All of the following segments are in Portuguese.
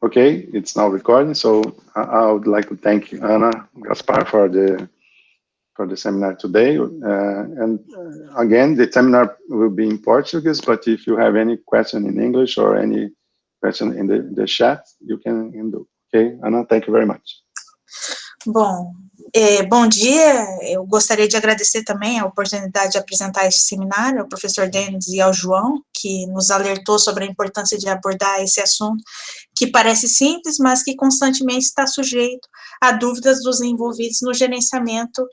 Okay, it's now recording. So I would like to thank Ana Gaspar for the seminar today. Again, the seminar will be in Portuguese, but if you have any question in English or any question in the chat, you can do. Okay, Ana, thank you very much. Bom, bom dia. Eu gostaria de agradecer também a oportunidade de apresentar este seminário ao professor Denis e ao João, que nos alertou sobre a importância de abordar esse assunto, que parece simples, mas que constantemente está sujeito a dúvidas dos envolvidos no gerenciamento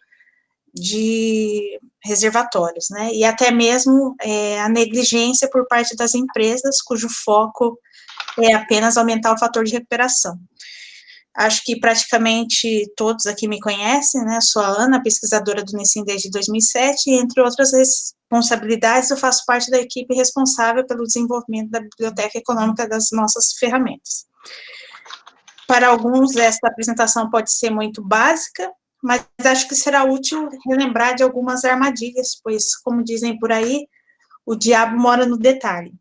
de reservatórios, né, e até mesmo a negligência por parte das empresas, cujo foco é apenas aumentar o fator de recuperação. Acho que praticamente todos aqui me conhecem, né, sou a Ana, pesquisadora do NICIM desde 2007, e entre outras responsabilidades eu faço parte da equipe responsável pelo desenvolvimento da biblioteca econômica das nossas ferramentas. Para alguns, esta apresentação pode ser muito básica, mas acho que será útil relembrar de algumas armadilhas, pois, como dizem por aí, o diabo mora no detalhe.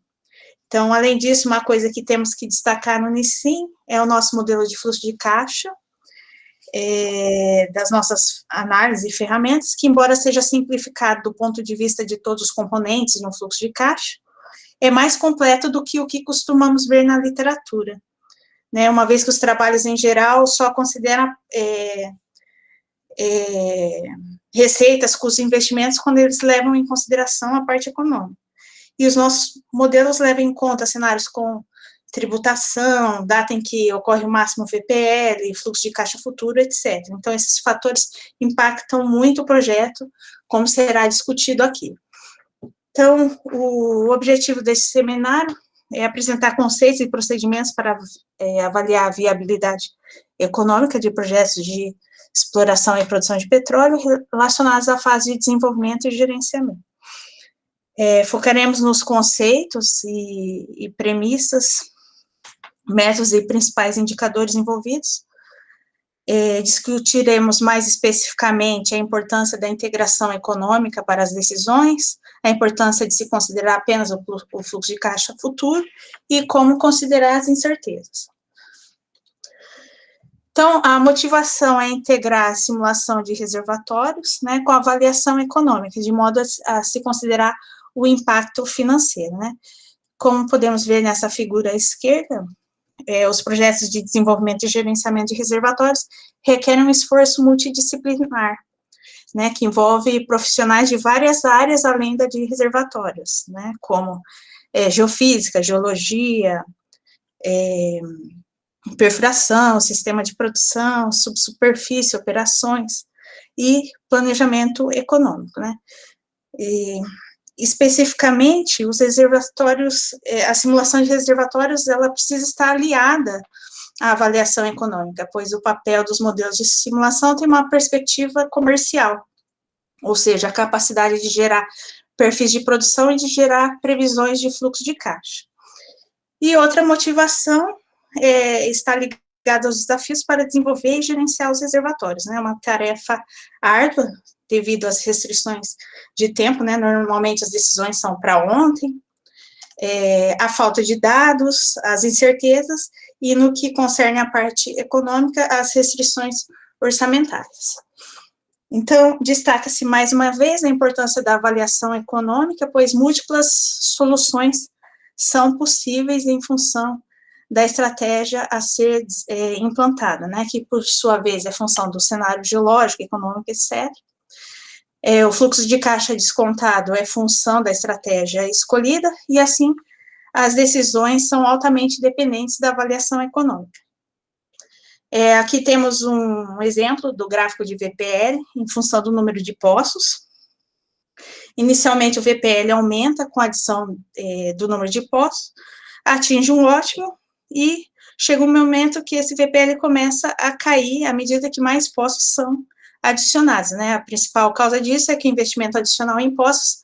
Então, além disso, uma coisa que temos que destacar no NICIM é o nosso modelo de fluxo de caixa, das nossas análises e ferramentas, que, embora seja simplificado do ponto de vista de todos os componentes no fluxo de caixa, é mais completo do que o que costumamos ver na literatura, né, uma vez que os trabalhos, em geral, só consideram receitas, custos e investimentos quando eles levam em consideração a parte econômica. E os nossos modelos levam em conta cenários com tributação, data em que ocorre o máximo VPL, fluxo de caixa futuro, etc. Então, esses fatores impactam muito o projeto, como será discutido aqui. Então, o objetivo desse seminário é apresentar conceitos e procedimentos para avaliar a viabilidade econômica de projetos de exploração e produção de petróleo relacionados à fase de desenvolvimento e gerenciamento. Focaremos nos conceitos e premissas, métodos e principais indicadores envolvidos. Discutiremos mais especificamente a importância da integração econômica para as decisões, a importância de se considerar apenas o fluxo de caixa futuro e como considerar as incertezas. Então, a motivação é integrar a simulação de reservatórios, né, com a avaliação econômica, de modo a se considerar o impacto financeiro, né. Como podemos ver nessa figura à esquerda, os projetos de desenvolvimento e gerenciamento de reservatórios requerem um esforço multidisciplinar, né, que envolve profissionais de várias áreas além da de reservatórios, né, como geofísica, geologia, perfuração, sistema de produção, subsuperfície, operações e planejamento econômico, né. Especificamente, os reservatórios, a simulação de reservatórios, ela precisa estar aliada à avaliação econômica, pois o papel dos modelos de simulação tem uma perspectiva comercial, ou seja, a capacidade de gerar perfis de produção e de gerar previsões de fluxo de caixa. E outra motivação está ligada aos desafios para desenvolver e gerenciar os reservatórios, né, uma tarefa árdua, devido às restrições de tempo, né, normalmente as decisões são para ontem, a falta de dados, as incertezas, e no que concerne a parte econômica, as restrições orçamentárias. Então, destaca-se mais uma vez a importância da avaliação econômica, pois múltiplas soluções são possíveis em função da estratégia a ser implantada, né, que por sua vez é função do cenário geológico, econômico, etc., o fluxo de caixa descontado é função da estratégia escolhida, e assim, as decisões são altamente dependentes da avaliação econômica. Aqui temos um exemplo do gráfico de VPL, em função do número de poços. Inicialmente, o VPL aumenta com a adição do número de poços, atinge um ótimo, e chega um momento que esse VPL começa a cair à medida que mais poços são adicionados, né, a principal causa disso é que o investimento adicional em poços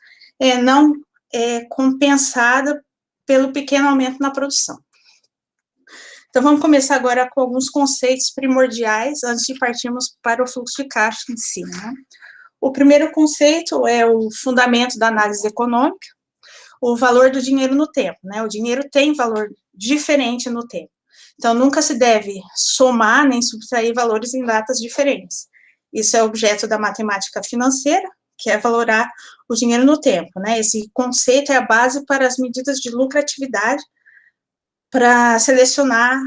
não é compensado pelo pequeno aumento na produção. Então, vamos começar agora com alguns conceitos primordiais, antes de partirmos para o fluxo de caixa em si, né. O primeiro conceito é o fundamento da análise econômica, o valor do dinheiro no tempo, né? O dinheiro tem valor diferente no tempo. Então, nunca se deve somar nem subtrair valores em datas diferentes. Isso é objeto da matemática financeira, que é valorar o dinheiro no tempo, né? Esse conceito é a base para as medidas de lucratividade para selecionar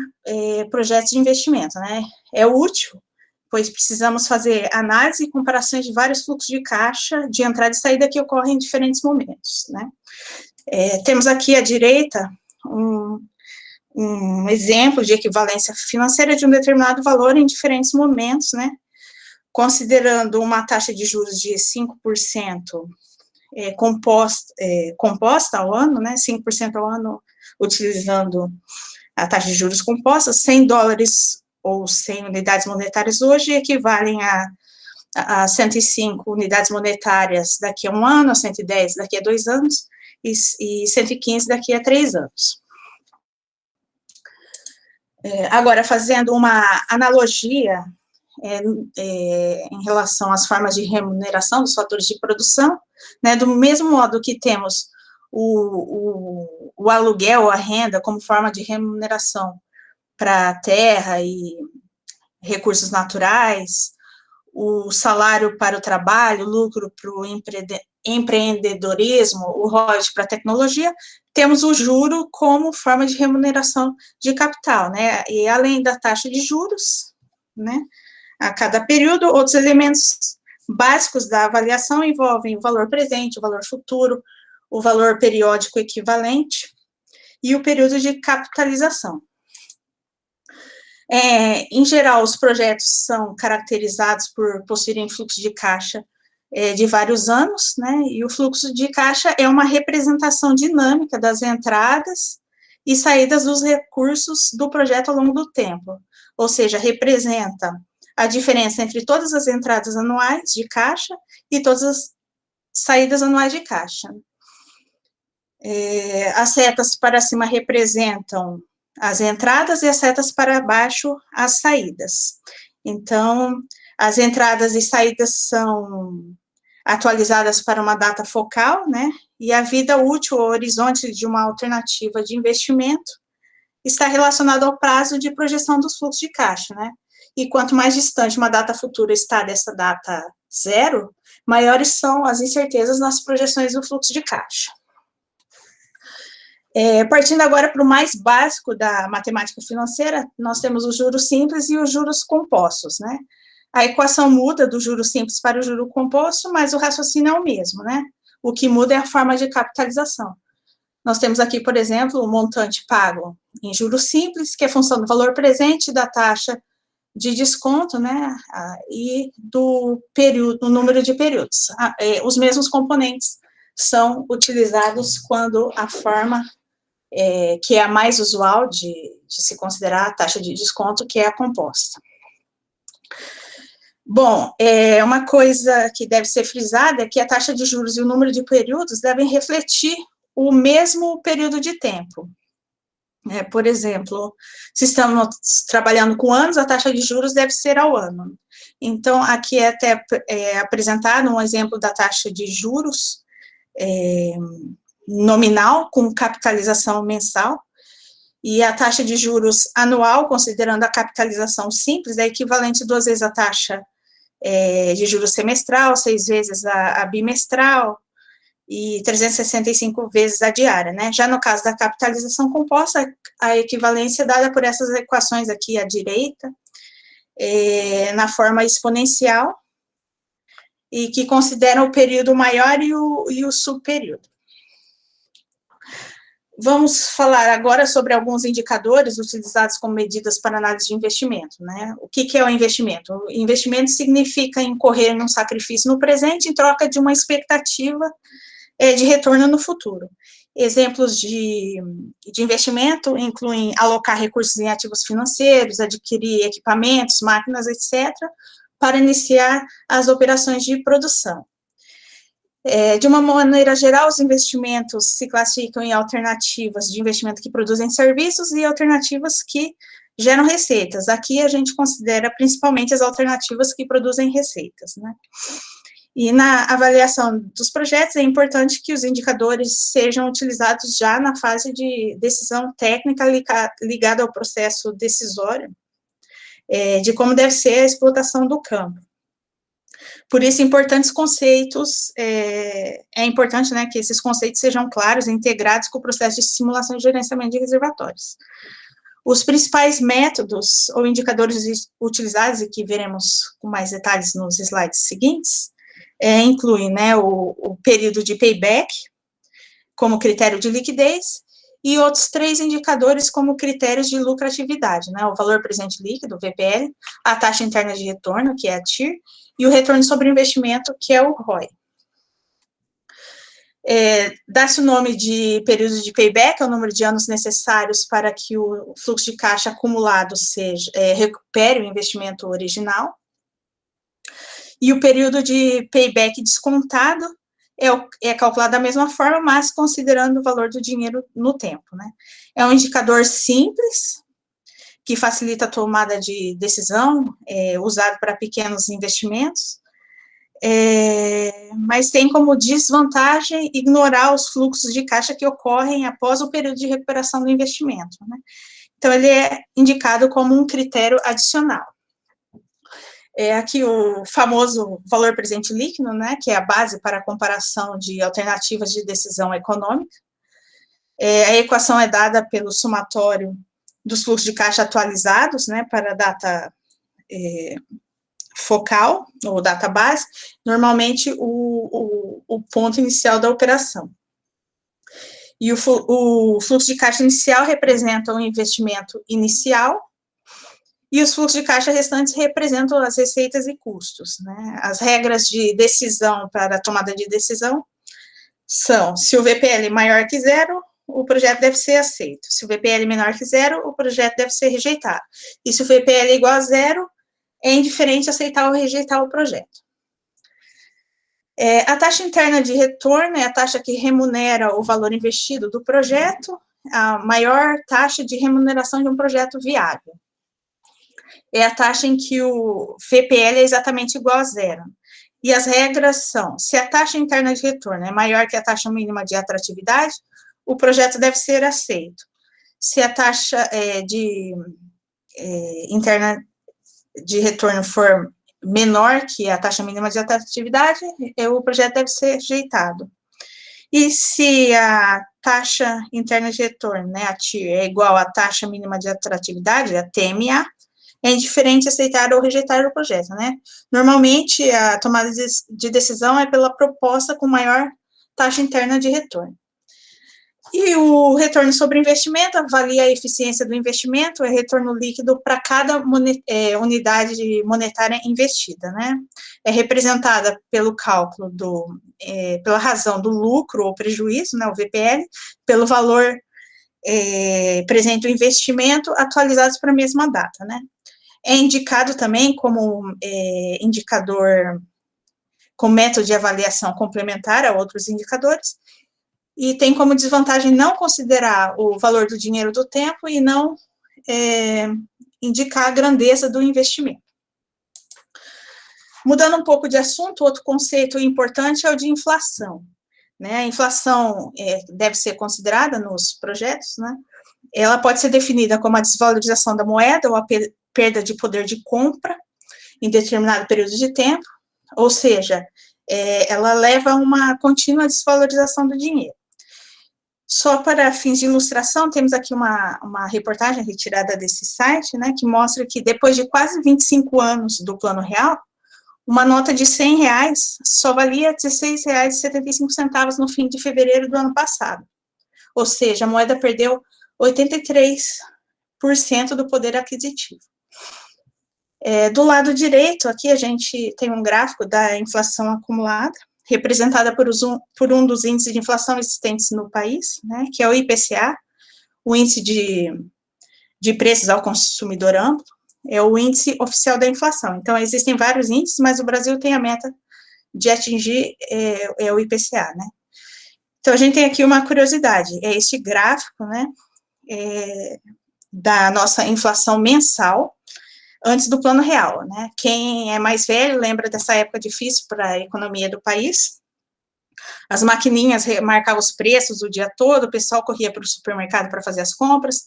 projetos de investimento, né? É útil, pois precisamos fazer análise e comparações de vários fluxos de caixa, de entrada e saída que ocorrem em diferentes momentos, né? Temos aqui à direita um exemplo de equivalência financeira de um determinado valor em diferentes momentos, né? Considerando uma taxa de juros de 5% composta ao ano, né? 5% ao ano, utilizando a taxa de juros composta, $100 ou 100 unidades monetárias hoje equivalem a 105 unidades monetárias daqui a um ano, a 110 daqui a 2 anos, e 115 daqui a 3 anos. Agora, fazendo uma analogia em relação às formas de remuneração dos fatores de produção, né, do mesmo modo que temos o aluguel, a renda, como forma de remuneração para a terra e recursos naturais, o salário para o trabalho, o lucro para o empreendedorismo, o ROI para a tecnologia, temos o juro como forma de remuneração de capital, né? E além da taxa de juros, né? A cada período, outros elementos básicos da avaliação envolvem o valor presente, o valor futuro, o valor periódico equivalente e o período de capitalização. Em geral, os projetos são caracterizados por possuírem fluxo de caixa de vários anos, né, e o fluxo de caixa é uma representação dinâmica das entradas e saídas dos recursos do projeto ao longo do tempo, ou seja, representa a diferença entre todas as entradas anuais de caixa e todas as saídas anuais de caixa. As setas para cima representam as entradas e as setas para baixo as saídas. Então, as entradas e saídas são atualizadas para uma data focal, né? E a vida útil ou horizonte de uma alternativa de investimento está relacionado ao prazo de projeção dos fluxos de caixa, né? E quanto mais distante uma data futura está dessa data zero, maiores são as incertezas nas projeções do fluxo de caixa. Partindo agora para o mais básico da matemática financeira, nós temos os juros simples e os juros compostos, né? A equação muda do juro simples para o juro composto, mas o raciocínio é o mesmo, né? O que muda é a forma de capitalização. Nós temos aqui, por exemplo, o montante pago em juros simples, que é função do valor presente da taxa de desconto, né? E do período, do número de períodos. Os mesmos componentes são utilizados quando a forma que é a mais usual de se considerar a taxa de desconto, que é a composta. Bom, uma coisa que deve ser frisada é que a taxa de juros e o número de períodos devem refletir o mesmo período de tempo. Por exemplo, se estamos trabalhando com anos, a taxa de juros deve ser ao ano. Então, aqui é até apresentado um exemplo da taxa de juros nominal com capitalização mensal, e a taxa de juros anual, considerando a capitalização simples, é equivalente 2 vezes a taxa de juros semestral, 6 vezes a bimestral e 365 vezes a diária, né? Já no caso da capitalização composta, a equivalência é dada por essas equações aqui à direita, na forma exponencial, e que consideram o período maior e o subperíodo. Vamos falar agora sobre alguns indicadores utilizados como medidas para análise de investimento, né? O que é o investimento? O investimento significa incorrer num sacrifício no presente em troca de uma expectativa de retorno no futuro. Exemplos de investimento incluem alocar recursos em ativos financeiros, adquirir equipamentos, máquinas, etc., para iniciar as operações de produção. De uma maneira geral, os investimentos se classificam em alternativas de investimento que produzem serviços e alternativas que geram receitas. Aqui a gente considera principalmente as alternativas que produzem receitas, né? E na avaliação dos projetos, é importante que os indicadores sejam utilizados já na fase de decisão técnica ligada ao processo decisório, de como deve ser a explotação do campo. Por isso, importantes conceitos, é importante, né, que esses conceitos sejam claros e integrados com o processo de simulação e gerenciamento de reservatórios. Os principais métodos ou indicadores utilizados, e que veremos com mais detalhes nos slides seguintes, incluem, né, o período de payback como critério de liquidez e outros 3 indicadores como critérios de lucratividade, né, o valor presente líquido, o VPL, a taxa interna de retorno, que é a TIR, e o retorno sobre investimento, que é o ROI. Dá-se o nome de período de payback, é o número de anos necessários para que o fluxo de caixa acumulado recupere o investimento original. E o período de payback descontado é calculado da mesma forma, mas considerando o valor do dinheiro no tempo, né? É um indicador simples, que facilita a tomada de decisão, usado para pequenos investimentos, mas tem como desvantagem ignorar os fluxos de caixa que ocorrem após o período de recuperação do investimento, né? Então, ele é indicado como um critério adicional. Aqui o famoso valor presente líquido, né, que é a base para a comparação de alternativas de decisão econômica. A equação é dada pelo somatório dos fluxos de caixa atualizados, né, para a data focal, ou data base, normalmente o ponto inicial da operação. E o fluxo de caixa inicial representa o investimento inicial, e os fluxos de caixa restantes representam as receitas e custos, né? As regras de decisão para a tomada de decisão são: se o VPL maior que 0, o projeto deve ser aceito. Se o VPL menor que 0, o projeto deve ser rejeitado. E se o VPL é igual a 0, é indiferente aceitar ou rejeitar o projeto. A taxa interna de retorno é a taxa que remunera o valor investido do projeto, a maior taxa de remuneração de um projeto viável. É a taxa em que o VPL é exatamente igual a 0. E as regras são: se a taxa interna de retorno é maior que a taxa mínima de atratividade, o projeto deve ser aceito. Se a taxa interna de retorno for menor que a taxa mínima de atratividade, o projeto deve ser rejeitado. E se a taxa interna de retorno, né, a TIR, é igual à taxa mínima de atratividade, a TMA, é indiferente aceitar ou rejeitar o projeto, né? Normalmente, a tomada de decisão é pela proposta com maior taxa interna de retorno. E o retorno sobre investimento avalia a eficiência do investimento, é retorno líquido para cada unidade monetária investida, né? É representada pelo cálculo pela razão do lucro ou prejuízo, né, o VPL, pelo valor presente do investimento atualizados para a mesma data, né? É indicado também como indicador, com método de avaliação complementar a outros indicadores, e tem como desvantagem não considerar o valor do dinheiro do tempo e não indicar a grandeza do investimento. Mudando um pouco de assunto, outro conceito importante é o de inflação, né? A inflação deve ser considerada nos projetos, né? Ela pode ser definida como a desvalorização da moeda ou a perda de poder de compra em determinado período de tempo, ou seja, ela leva a uma contínua desvalorização do dinheiro. Só para fins de ilustração, temos aqui uma reportagem retirada desse site, né, que mostra que depois de quase 25 anos do Plano Real, uma nota de R$100 só valia R$ 16,75 no fim de fevereiro do ano passado. Ou seja, a moeda perdeu 83% do poder aquisitivo. Do lado direito, aqui a gente tem um gráfico da inflação acumulada, representada por um dos índices de inflação existentes no país, né, que é o IPCA, o índice de preços ao consumidor amplo, é o índice oficial da inflação. Então, existem vários índices, mas o Brasil tem a meta de atingir o IPCA, né. Então, a gente tem aqui uma curiosidade, é este gráfico, né, da nossa inflação mensal, antes do Plano Real, né? Quem é mais velho lembra dessa época difícil para a economia do país. As maquininhas marcavam os preços o dia todo, o pessoal corria para o supermercado para fazer as compras,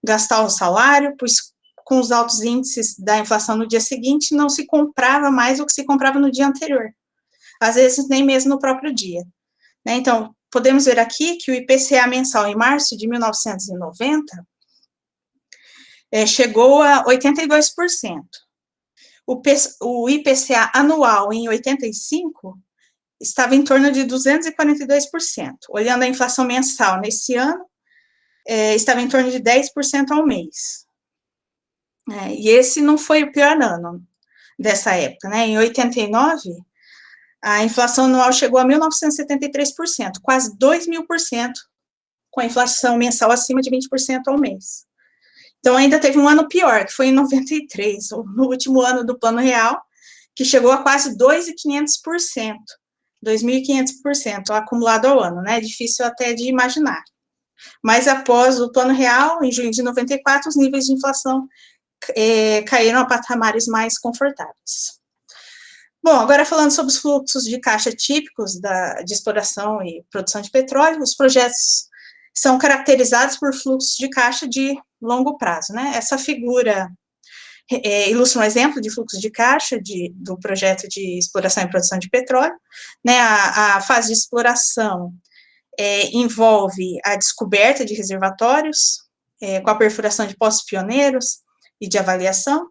gastar o salário, pois com os altos índices da inflação no dia seguinte, não se comprava mais do que se comprava no dia anterior. Às vezes, nem mesmo no próprio dia. Né? Então, podemos ver aqui que o IPCA mensal em março de 1990 chegou a 82%. O IPCA anual em 85 estava em torno de 242%. Olhando a inflação mensal nesse ano, estava em torno de 10% ao mês. E esse não foi o pior ano dessa época. Né? Em 89, a inflação anual chegou a 1.973%, quase 2.000%, com a inflação mensal acima de 20% ao mês. Então, ainda teve um ano pior, que foi em 93, no último ano do Plano Real, que chegou a quase 2.500%, 2.500% acumulado ao ano, né? Difícil até de imaginar. Mas após o Plano Real, em junho de 94, os níveis de inflação caíram a patamares mais confortáveis. Bom, agora falando sobre os fluxos de caixa típicos de exploração e produção de petróleo, os projetos são caracterizados por fluxos de caixa de longo prazo, né? Essa figura ilustra um exemplo de fluxo de caixa do projeto de exploração e produção de petróleo, né? A fase de exploração envolve a descoberta de reservatórios, com a perfuração de poços pioneiros e de avaliação,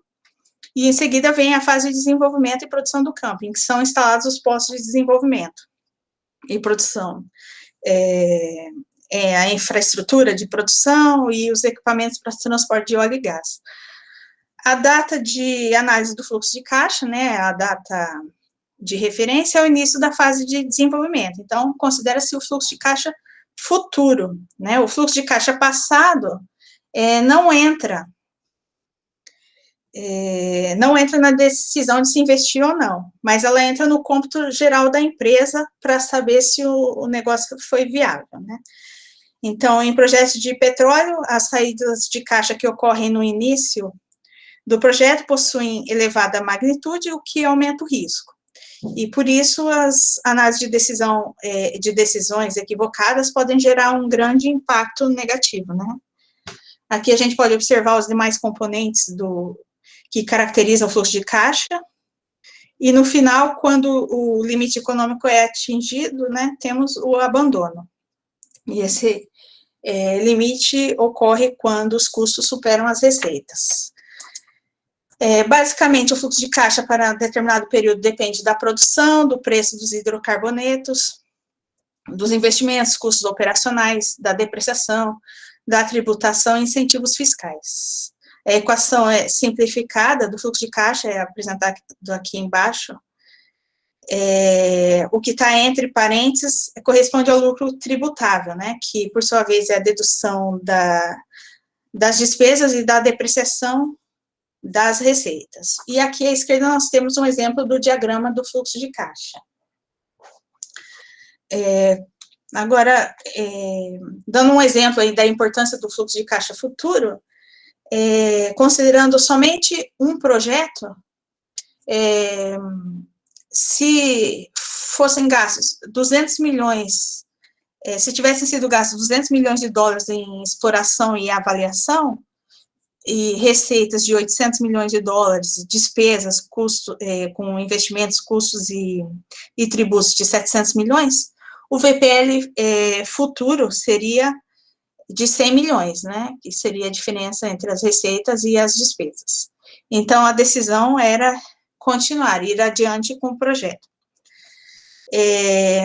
e em seguida vem a fase de desenvolvimento e produção do campo, em que são instalados os postos de desenvolvimento e produção, a infraestrutura de produção e os equipamentos para transporte de óleo e gás. A data de análise do fluxo de caixa, né, a data de referência é o início da fase de desenvolvimento. Então, considera-se o fluxo de caixa futuro, né? O fluxo de caixa passado não entra na decisão de se investir ou não, mas ela entra no cômputo geral da empresa para saber se o negócio foi viável, né? Então, em projetos de petróleo, as saídas de caixa que ocorrem no início do projeto possuem elevada magnitude, o que aumenta o risco. E, por isso, as análises de decisões equivocadas podem gerar um grande impacto negativo, né? Aqui a gente pode observar os demais componentes que caracterizam o fluxo de caixa, e, no final, quando o limite econômico é atingido, né, temos o abandono. E esse limite ocorre quando os custos superam as receitas. Basicamente, o fluxo de caixa para determinado período depende da produção, do preço dos hidrocarbonetos, dos investimentos, custos operacionais, da depreciação, da tributação e incentivos fiscais. A equação simplificada do fluxo de caixa é apresentada aqui embaixo. O que está entre parênteses corresponde ao lucro tributável, né, que, por sua vez, é a dedução das despesas e da depreciação das receitas. E aqui à esquerda nós temos um exemplo do diagrama do fluxo de caixa. Agora, dando um exemplo aí da importância do fluxo de caixa futuro, considerando somente um projeto, se fossem gastos 200 milhões, se tivessem sido gastos 200 milhões de dólares em exploração e avaliação, e receitas de 800 milhões de dólares, despesas, custo, com investimentos, custos e tributos de 700 milhões, o VPL futuro seria de 100 milhões, né, que seria a diferença entre as receitas e as despesas. Então, a decisão era continuar, ir adiante com o projeto.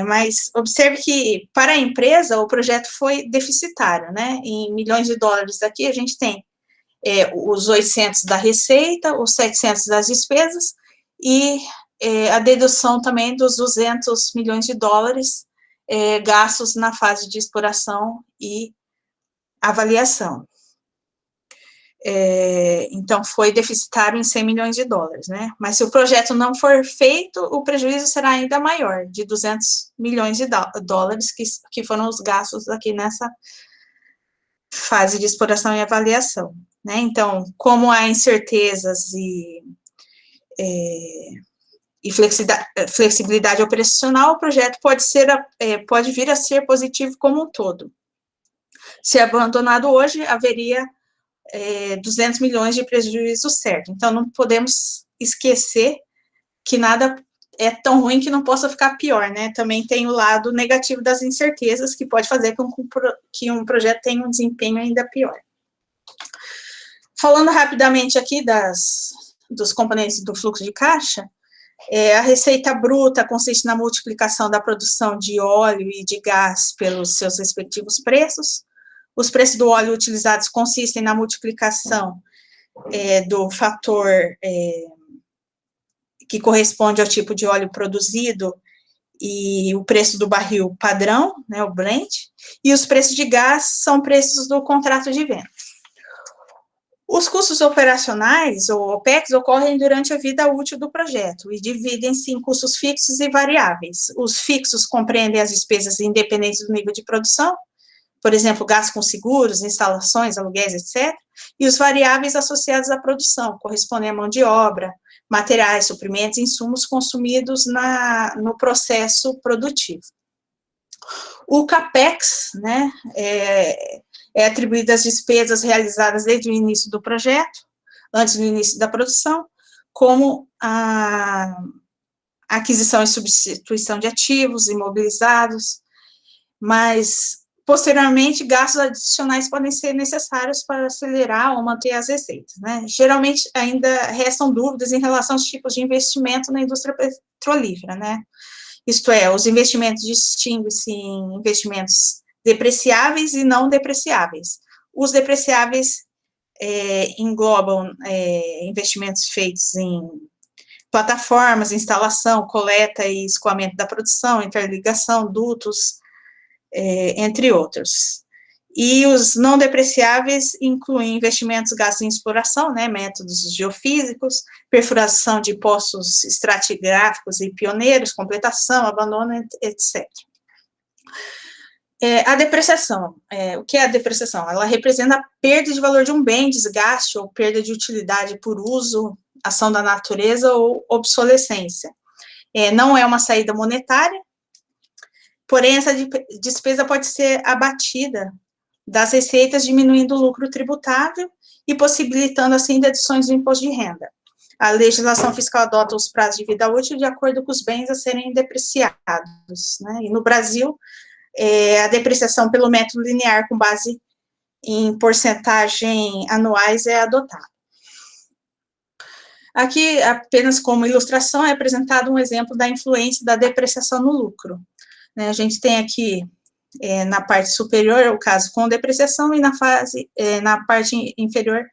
Mas observe que, para a empresa, o projeto foi deficitário, né, em milhões de dólares aqui a gente tem os 800 da receita, os 700 das despesas, e a dedução também dos 200 milhões de dólares gastos na fase de exploração e avaliação. Então, foi deficitário em 100 milhões de dólares, né? Mas se o projeto não for feito, o prejuízo será ainda maior, de 200 milhões de dólares, que foram os gastos aqui nessa fase de exploração e avaliação, né? Então, como há incertezas e flexibilidade operacional, o projeto pode vir a ser positivo como um todo. Se abandonado hoje, haveria 200 milhões de prejuízo certo. Então, não podemos esquecer que nada é tão ruim que não possa ficar pior, né? Também tem o lado negativo das incertezas, que pode fazer com que um projeto tenha um desempenho ainda pior. Falando rapidamente aqui dos componentes do fluxo de caixa, a receita bruta consiste na multiplicação da produção de óleo e de gás pelos seus respectivos preços. Os preços do óleo utilizados consistem na multiplicação do fator que corresponde ao tipo de óleo produzido e o preço do barril padrão, né, o Brent, e os preços de gás são preços do contrato de venda. Os custos operacionais, ou OPEX, ocorrem durante a vida útil do projeto e dividem-se em custos fixos e variáveis. Os fixos compreendem as despesas independentes do nível de produção, por exemplo, gastos com seguros, instalações, aluguéis, etc., e os variáveis associados à produção, correspondem à mão de obra, materiais, suprimentos, insumos consumidos no processo produtivo. O CAPEX, né, é atribuído às despesas realizadas desde o início do projeto, antes do início da produção, como a aquisição e substituição de ativos imobilizados, mas, posteriormente, gastos adicionais podem ser necessários para acelerar ou manter as receitas, né? Geralmente, ainda restam dúvidas em relação aos tipos de investimento na indústria petrolífera, né? Isto é, os investimentos distinguem-se em investimentos depreciáveis e não depreciáveis. Os depreciáveis englobam investimentos feitos em plataformas, instalação, coleta e escoamento da produção, interligação, dutos, entre outros. E os não depreciáveis incluem investimentos gastos em exploração, né, métodos geofísicos, perfuração de poços estratigráficos e pioneiros, completação, abandono, etc. A depreciação, o que é a depreciação? Ela representa a perda de valor de um bem, desgaste ou perda de utilidade por uso, ação da natureza ou obsolescência. Não é uma saída monetária, porém essa despesa pode ser abatida das receitas, diminuindo o lucro tributável e possibilitando, assim, deduções do imposto de renda. A legislação fiscal adota os prazos de vida útil de acordo com os bens a serem depreciados, né? E no Brasil, a depreciação pelo método linear com base em porcentagem anuais é adotada. Aqui, apenas como ilustração, é apresentado um exemplo da influência da depreciação no lucro. A gente tem aqui, na parte superior, o caso com depreciação, e na parte inferior,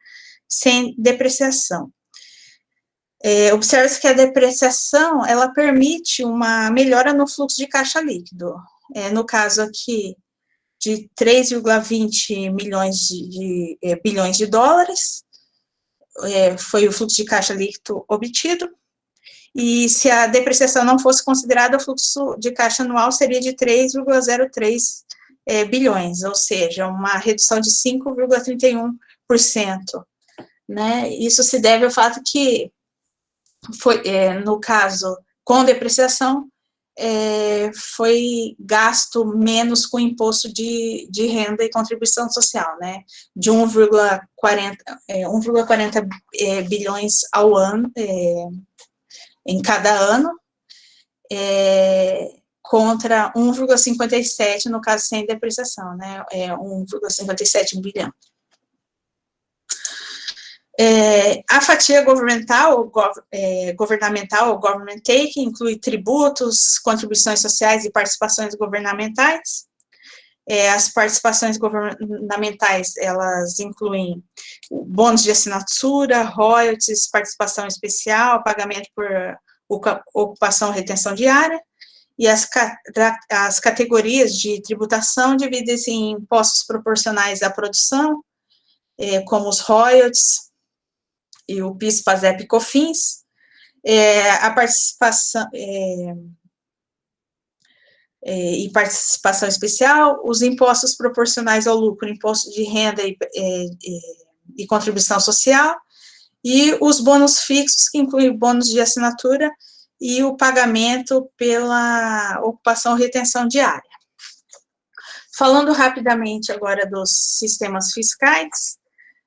sem depreciação. Observa-se que a depreciação, ela permite uma melhora no fluxo de caixa líquido. No caso aqui, de 3,20 bilhões de dólares, foi o fluxo de caixa líquido obtido, e se a depreciação não fosse considerada, o fluxo de caixa anual seria de 3,03 bilhões, ou seja, uma redução de 5,31%, né? Isso se deve ao fato que, no caso, com depreciação, foi gasto menos com imposto de renda e contribuição social, né? De 1,40 bilhões ao ano, em cada ano, contra 1,57 no caso sem depreciação, né? 1,57 bilhão. A fatia governamental, ou government take, inclui tributos, contribuições sociais e participações governamentais. As participações governamentais, elas incluem bônus de assinatura, royalties, participação especial, pagamento por ocupação e retenção diária, e as categorias de tributação dividem-se em impostos proporcionais à produção, como os royalties, e o PIS, PASEP e COFINS, a participação e participação especial, os impostos proporcionais ao lucro, imposto de renda e contribuição social, e os bônus fixos, que incluem bônus de assinatura e o pagamento pela ocupação ou retenção diária. Falando rapidamente agora dos sistemas fiscais,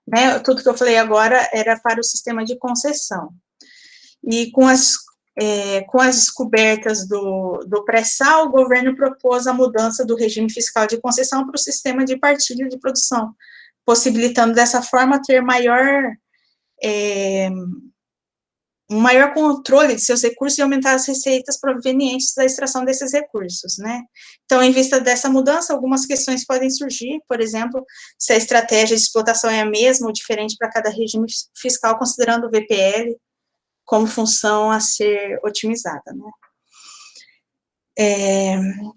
né, tudo que eu falei agora era para o sistema de concessão. E com as descobertas do pré-sal, o governo propôs a mudança do regime fiscal de concessão para o sistema de partilha de produção, possibilitando dessa forma ter um maior controle de seus recursos e aumentar as receitas provenientes da extração desses recursos, né? Então, em vista dessa mudança, algumas questões podem surgir, por exemplo, se a estratégia de explotação é a mesma ou diferente para cada regime fiscal, considerando o VPL como função a ser otimizada, né?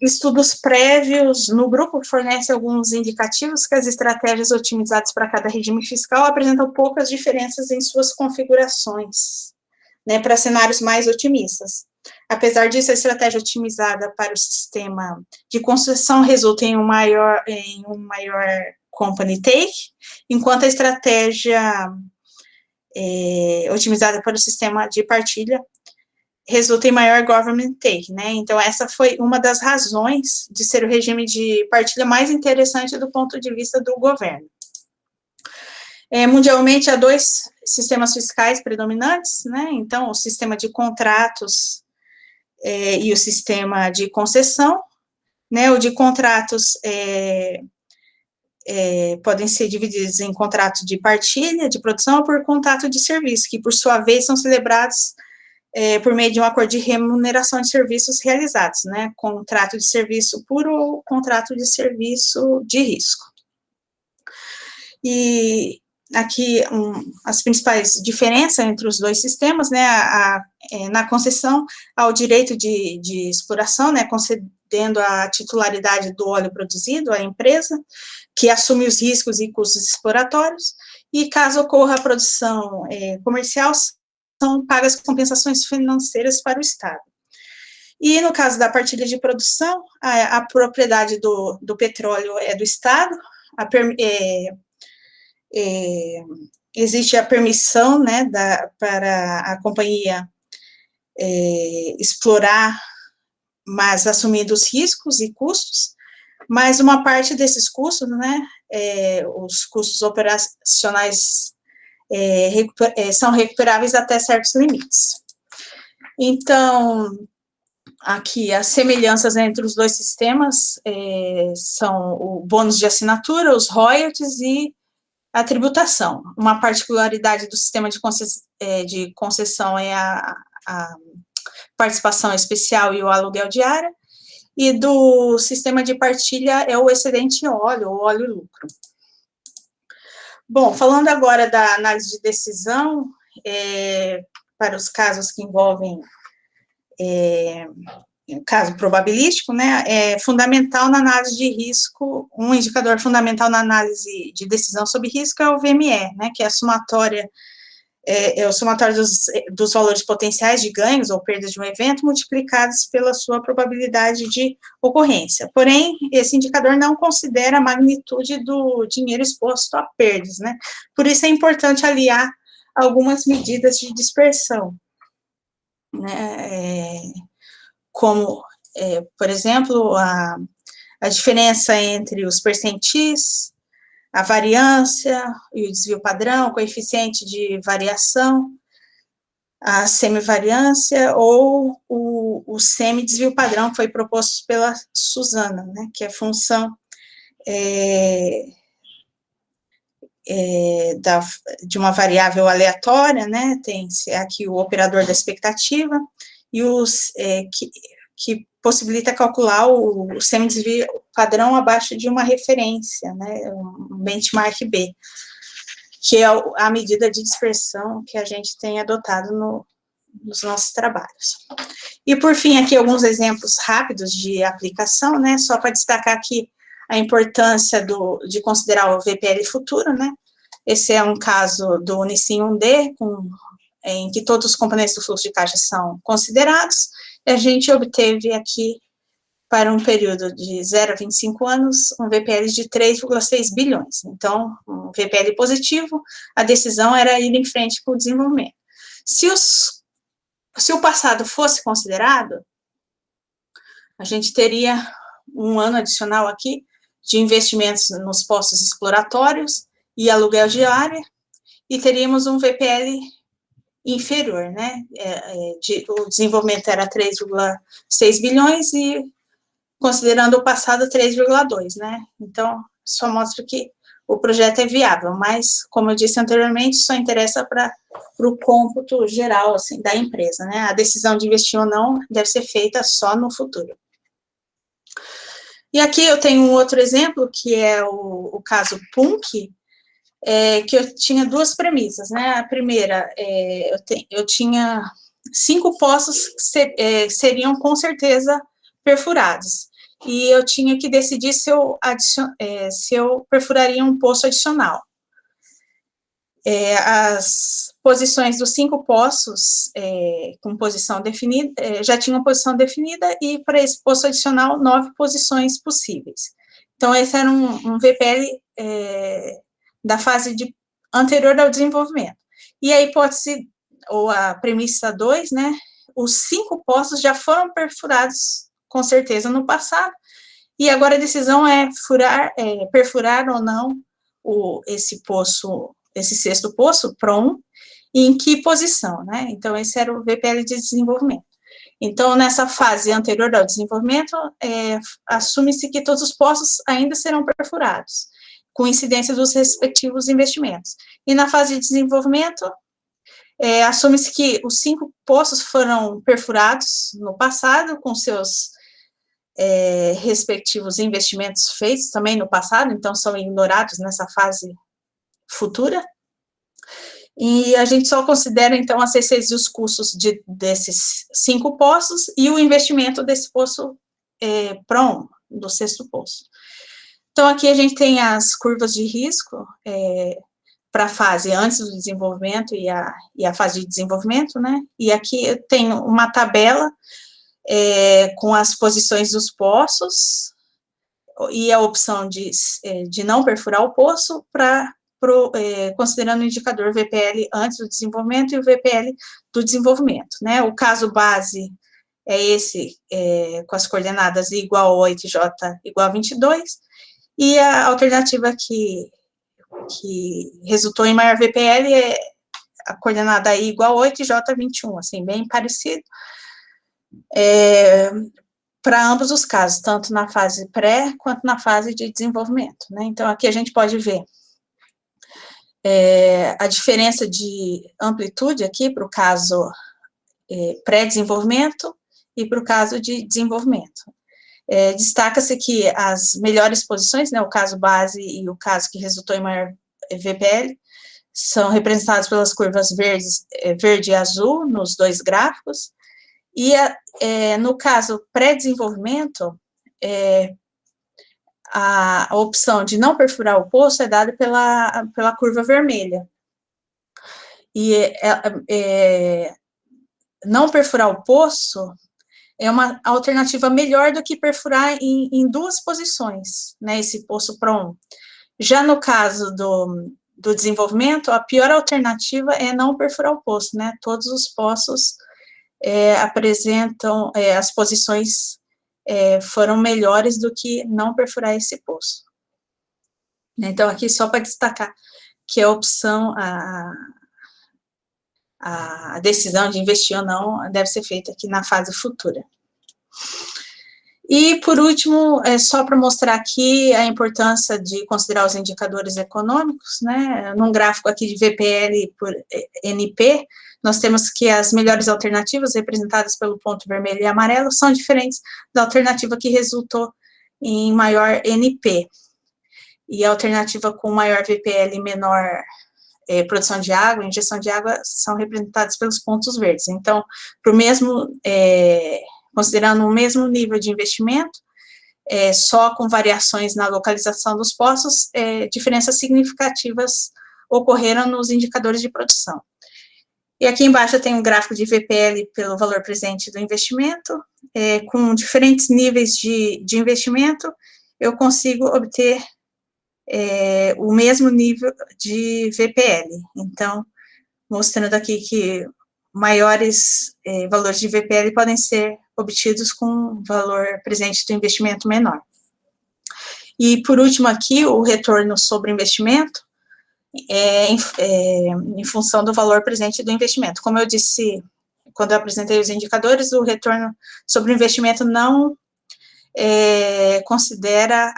Estudos prévios no grupo fornecem alguns indicativos que as estratégias otimizadas para cada regime fiscal apresentam poucas diferenças em suas configurações, né, para cenários mais otimistas. Apesar disso, a estratégia otimizada para o sistema de concessão resulta em um maior company take, enquanto a estratégia otimizada para o sistema de partilha resulta em maior government take, né? Então, essa foi uma das razões de ser o regime de partilha mais interessante do ponto de vista do governo. Mundialmente, há dois sistemas fiscais predominantes, né? Então, o sistema de contratos e o sistema de concessão, né? O de contratos podem ser divididos em contrato de partilha, de produção, ou por contrato de serviço, que, por sua vez, são celebrados por meio de um acordo de remuneração de serviços realizados, né? Contrato de serviço puro ou contrato de serviço de risco. E aqui, as principais diferenças entre os dois sistemas, né, na concessão, há o direito de exploração, né, concedendo a titularidade do óleo produzido à empresa, que assume os riscos e custos exploratórios, e caso ocorra a produção comercial, são pagas compensações financeiras para o Estado. E no caso da partilha de produção, a propriedade do petróleo é do Estado, existe a permissão, né, para a companhia explorar, mas assumindo os riscos e custos, mas uma parte desses custos, né, os custos operacionais são recuperáveis até certos limites. Então, aqui, as semelhanças entre os dois sistemas são o bônus de assinatura, os royalties e a tributação. Uma particularidade do sistema de concessão é a participação especial e o aluguel diário, e do sistema de partilha é o excedente óleo, ou óleo lucro. Bom, falando agora da análise de decisão, para os casos que envolvem caso probabilístico, né, é fundamental na análise de risco, um indicador fundamental na análise de decisão sobre risco é o VME, né, que é a somatória, o somatório dos valores potenciais de ganhos ou perdas de um evento multiplicados pela sua probabilidade de ocorrência. Porém, esse indicador não considera a magnitude do dinheiro exposto a perdas, né, por isso é importante aliar algumas medidas de dispersão, né, como, por exemplo, a diferença entre os percentis, a variância e o desvio padrão, o coeficiente de variação, a semivariância ou o semidesvio padrão, que foi proposto pela Suzana, né, que é função de uma variável aleatória, né, tem aqui o operador da expectativa, e que possibilita calcular o semidesvio padrão abaixo de uma referência, né, um benchmark B, que é a medida de dispersão que a gente tem adotado nos nossos trabalhos. E, por fim, aqui alguns exemplos rápidos de aplicação, né, só para destacar aqui a importância de considerar o VPL futuro, né, esse é um caso do Unicim 1D, em que todos os componentes do fluxo de caixa são considerados, e a gente obteve aqui para um período de 0 a 25 anos, um VPL de 3,6 bilhões. Então, um VPL positivo, a decisão era ir em frente com o desenvolvimento. Se o passado fosse considerado, a gente teria um ano adicional aqui de investimentos nos postos exploratórios e aluguel de área, e teríamos um VPL inferior, né? O desenvolvimento era 3,6 bilhões e, considerando o passado, 3,2, né? Então, só mostra que o projeto é viável, mas, como eu disse anteriormente, só interessa para o cômputo geral, assim, da empresa, né? A decisão de investir ou não deve ser feita só no futuro. E aqui eu tenho um outro exemplo, que é o caso Punk, que eu tinha duas premissas, né? A primeira, eu tinha 5 poços que seriam com certeza perfurados, e eu tinha que decidir se eu perfuraria um poço adicional. As posições dos 5 poços com posição definida, já tinham posição definida, e para esse poço adicional, 9 posições possíveis. Então, esse era um VPL da fase anterior ao desenvolvimento. E a hipótese, ou a premissa 2, né, os 5 poços já foram perfurados, com certeza, no passado, e agora a decisão é perfurar ou não esse poço, esse 6º poço, PROM, e em que posição, né? Então, esse era o VPL de desenvolvimento. Então, nessa fase anterior ao desenvolvimento, assume-se que todos os poços ainda serão perfurados, com incidência dos respectivos investimentos. E na fase de desenvolvimento, assume-se que os 5 poços foram perfurados no passado, com seus respectivos investimentos feitos também no passado, então são ignorados nessa fase futura, e a gente só considera, então, as receitas e os custos desses 5 poços e o investimento desse poço PROM, do 6º poço. Então, aqui a gente tem as curvas de risco para a fase antes do desenvolvimento e a fase de desenvolvimento, né? E aqui eu tenho uma tabela com as posições dos poços e a opção de não perfurar o poço, considerando o indicador VPL antes do desenvolvimento e o VPL do desenvolvimento, né? O caso base é esse, com as coordenadas I igual a 8 e J igual a 22, e a alternativa que resultou em maior VPL é a coordenada I igual a 8 e J 21, assim, bem parecido, para ambos os casos, tanto na fase pré, quanto na fase de desenvolvimento, né? Então, aqui a gente pode ver a diferença de amplitude aqui para o caso pré-desenvolvimento e para o caso de desenvolvimento. Destaca-se que as melhores posições, né, o caso base e o caso que resultou em maior VPL, são representados pelas curvas verde e azul nos 2 gráficos, e no caso pré-desenvolvimento, a opção de não perfurar o poço é dada pela curva vermelha. E não perfurar o poço é uma alternativa melhor do que perfurar em 2 posições, né, esse poço PROM. Já no caso do desenvolvimento, a pior alternativa é não perfurar o poço, né? Todos os poços apresentam, as posições foram melhores do que não perfurar esse poço. Então, aqui só para destacar que a opção, a decisão de investir ou não deve ser feita aqui na fase futura. E, por último, só para mostrar aqui a importância de considerar os indicadores econômicos, né? Num gráfico aqui de VPL por NP, nós temos que as melhores alternativas, representadas pelo ponto vermelho e amarelo, são diferentes da alternativa que resultou em maior NP. E a alternativa com maior VPL e menor produção de água, injeção de água, são representadas pelos pontos verdes. Então, para o mesmo, considerando o mesmo nível de investimento, só com variações na localização dos poços, diferenças significativas ocorreram nos indicadores de produção. E aqui embaixo eu tenho um gráfico de VPL pelo valor presente do investimento, com diferentes níveis de investimento, eu consigo obter o mesmo nível de VPL. Então, mostrando aqui que maiores valores de VPL podem ser obtidos com valor presente do investimento menor. E, por último, aqui, o retorno sobre investimento, em função do valor presente do investimento. Como eu disse, quando eu apresentei os indicadores, o retorno sobre o investimento não considera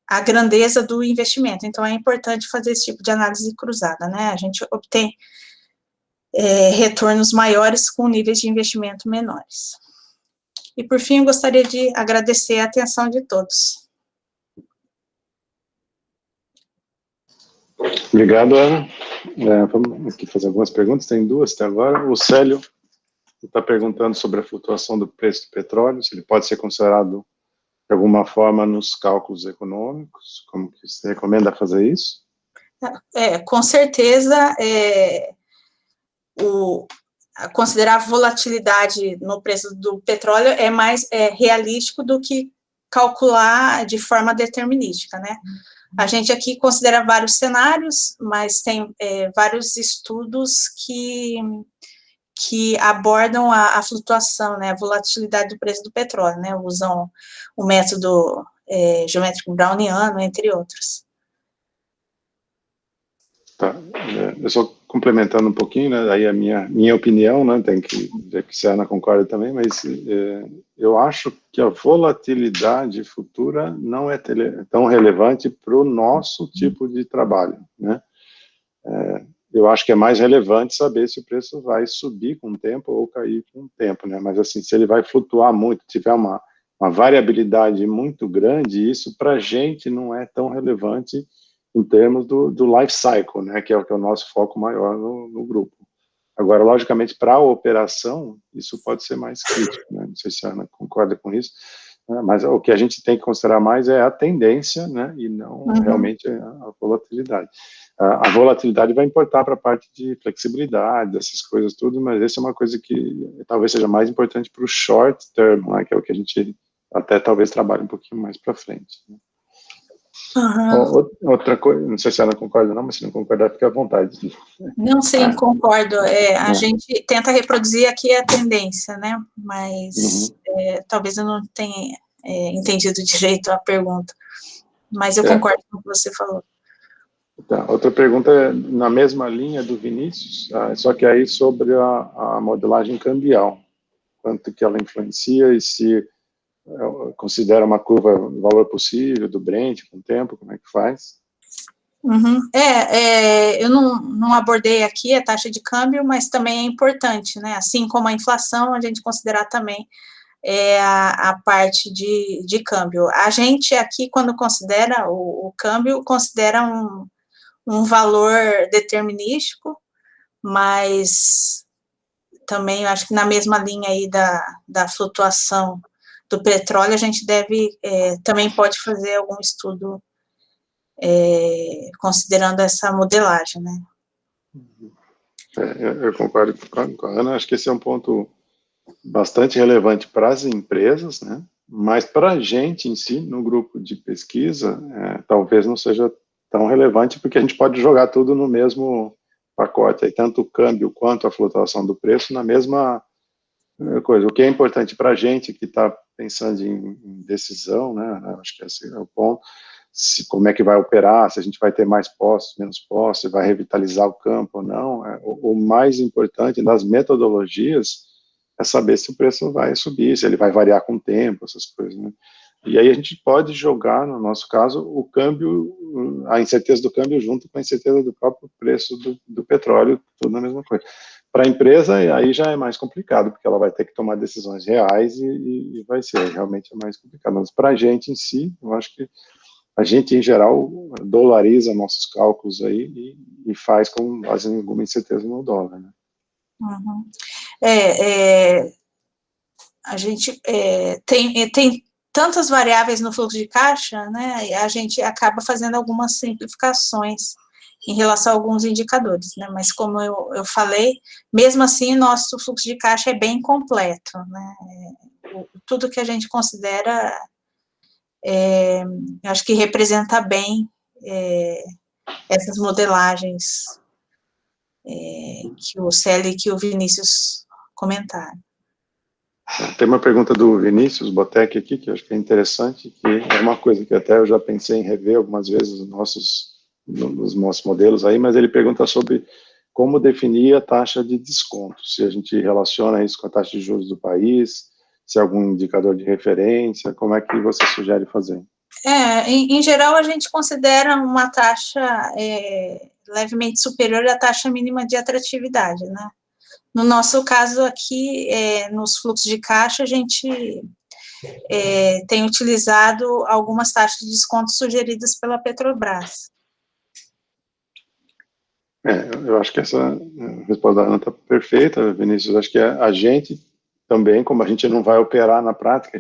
a grandeza do investimento. Então, é importante fazer esse tipo de análise cruzada, né? A gente obtém retornos maiores com níveis de investimento menores. E, por fim, eu gostaria de agradecer a atenção de todos. Obrigado, Ana. Vamos aqui fazer algumas perguntas, tem duas até agora. O Célio está perguntando sobre a flutuação do preço do petróleo, se ele pode ser considerado de alguma forma nos cálculos econômicos, como que você recomenda fazer isso? Com certeza, considerar a volatilidade no preço do petróleo é mais realístico do que calcular de forma determinística, né? A gente aqui considera vários cenários, mas tem vários estudos que abordam a flutuação, né, a volatilidade do preço do petróleo, né, usam o método geométrico browniano, entre outros. Tá, eu só complementando um pouquinho, né, aí a minha opinião, né, tem que ver se a Ana concorda também, mas eu acho que a volatilidade futura não é tão relevante para o nosso tipo de trabalho, né. Eu acho que é mais relevante saber se o preço vai subir com o tempo ou cair com o tempo, né, mas assim, se ele vai flutuar muito, tiver uma variabilidade muito grande, isso para a gente não é tão relevante em termos do life cycle, né, que é o nosso foco maior no grupo. Agora, logicamente, para a operação, isso pode ser mais crítico, né, não sei se a Ana concorda com isso, né, mas o que a gente tem que considerar mais é a tendência, né, e não realmente a volatilidade. A volatilidade vai importar para a parte de flexibilidade, essas coisas tudo, mas essa é uma coisa que talvez seja mais importante para o short term, né, que é o que a gente até talvez trabalhe um pouquinho mais para frente, né. Outra coisa, não sei se ela concorda ou não, mas se não concordar, fica à vontade. Não, sim, concordo. A gente tenta reproduzir aqui a tendência, né? Mas talvez eu não tenha entendido direito a pergunta. Mas eu concordo com o que você falou. Tá, outra pergunta é na mesma linha do Vinícius, só que aí sobre a modelagem cambial. Quanto que ela influencia e se considera uma curva valor possível do Brent com o tempo, como é que faz? Eu não abordei aqui a taxa de câmbio, mas também é importante, né? Assim como a inflação, a gente considerar também a parte de câmbio. A gente aqui, quando considera o câmbio, considera um valor determinístico, mas também eu acho que na mesma linha aí da flutuação do petróleo, a gente também pode fazer algum estudo considerando essa modelagem, né? Eu concordo com a Ana, acho que esse é um ponto bastante relevante para as empresas, né? Mas para a gente em si, no grupo de pesquisa, talvez não seja tão relevante, porque a gente pode jogar tudo no mesmo pacote, aí, tanto o câmbio quanto a flutuação do preço na mesma coisa. O que é importante para a gente que está pensando em decisão, né? Acho que esse é o ponto. Como é que vai operar, se a gente vai ter mais postos, menos postos, se vai revitalizar o campo ou não. O mais importante das metodologias é saber se o preço vai subir, se ele vai variar com o tempo, essas coisas, né? E aí a gente pode jogar, no nosso caso, o câmbio, a incerteza do câmbio junto com a incerteza do próprio preço do petróleo, tudo na mesma coisa. Para a empresa, aí já é mais complicado, porque ela vai ter que tomar decisões reais e vai ser realmente mais complicado. Mas para a gente em si, eu acho que a gente, em geral, dolariza nossos cálculos aí e faz com base em alguma incerteza no dólar, né? A gente tem tantas variáveis no fluxo de caixa, né? A gente acaba fazendo algumas simplificações em relação a alguns indicadores, né? Mas como eu falei, mesmo assim, nosso fluxo de caixa é bem completo, né? Tudo que a gente considera, eu acho que representa bem essas modelagens que o Célio e que o Vinícius comentaram. Tem uma pergunta do Vinícius Botec aqui, que eu acho que é interessante, que é uma coisa que até eu já pensei em rever algumas vezes nos nossos modelos aí, mas ele pergunta sobre como definir a taxa de desconto, se a gente relaciona isso com a taxa de juros do país, se é algum indicador de referência, como é que você sugere fazer? Em geral, a gente considera uma taxa levemente superior à taxa mínima de atratividade, né? No nosso caso aqui, nos fluxos de caixa, a gente tem utilizado algumas taxas de desconto sugeridas pela Petrobras. Eu acho que essa resposta da Ana está perfeita, Vinícius. Acho que a gente também, como a gente não vai operar na prática,